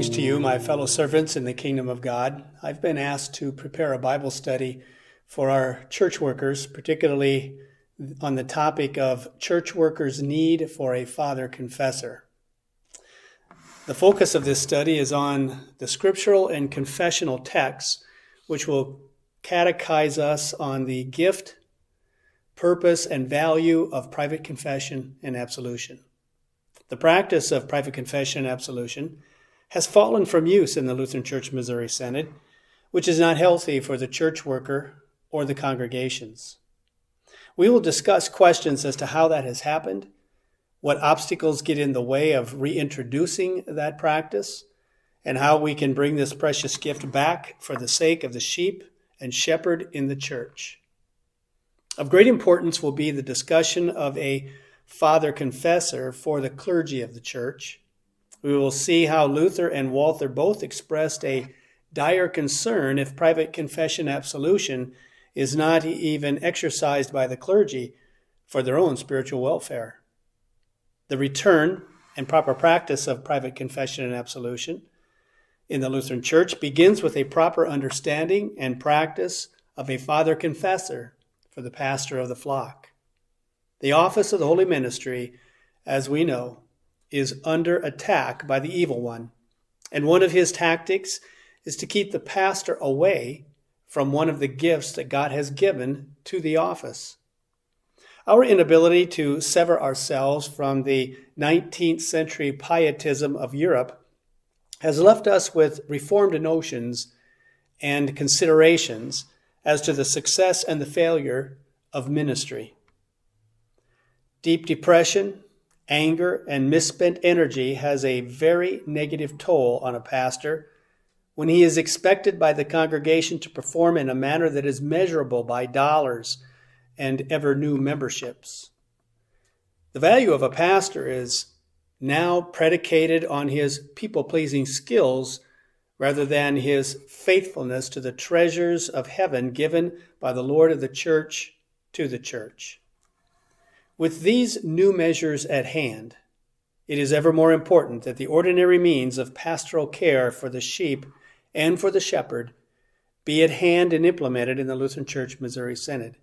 Greetings to you, my fellow servants in the kingdom of God. I've been asked to prepare a Bible study for our church workers, particularly on the topic of church workers' need for a father confessor. The focus of this study is on the scriptural and confessional texts, which will catechize us on the gift, purpose, and value of private confession and absolution. The practice of private confession and absolution has fallen from use in the Lutheran Church Missouri Synod, which is not healthy for the church worker or the congregations. We will discuss questions as to how that has happened, what obstacles get in the way of reintroducing that practice, and how we can bring this precious gift back for the sake of the sheep and shepherd in the church. Of great importance will be the discussion of a father confessor for the clergy of the church. We will see how Luther and Walther both expressed a dire concern if private confession absolution is not even exercised by the clergy for their own spiritual welfare. The return and proper practice of private confession and absolution in the Lutheran Church begins with a proper understanding and practice of a father confessor for the pastor of the flock. The office of the holy ministry, as we know, is under attack by the evil one, and one of his tactics is to keep the pastor away from one of the gifts that God has given to the office. Our inability to sever ourselves from the 19th century pietism of Europe has left us with reformed notions and considerations as to the success and the failure of ministry. Deep depression, anger, and misspent energy has a very negative toll on a pastor when he is expected by the congregation to perform in a manner that is measurable by dollars and ever new memberships. The value of a pastor is now predicated on his people-pleasing skills rather than his faithfulness to the treasures of heaven given by the Lord of the church to the church. With these new measures at hand, it is ever more important that the ordinary means of pastoral care for the sheep and for the shepherd be at hand and implemented in the Lutheran Church Missouri Synod.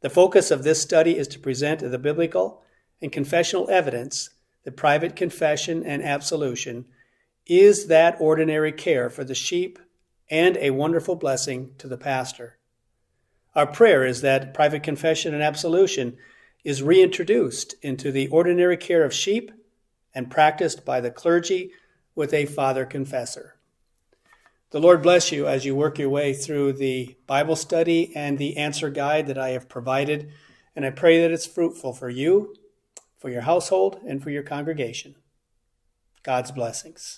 The focus of this study is to present the biblical and confessional evidence that private confession and absolution is that ordinary care for the sheep and a wonderful blessing to the pastor. Our prayer is that private confession and absolution is reintroduced into the ordinary care of sheep and practiced by the clergy with a father confessor. The Lord bless you as you work your way through the Bible study and the answer guide that I have provided, and I pray that it's fruitful for you, for your household, and for your congregation. God's blessings.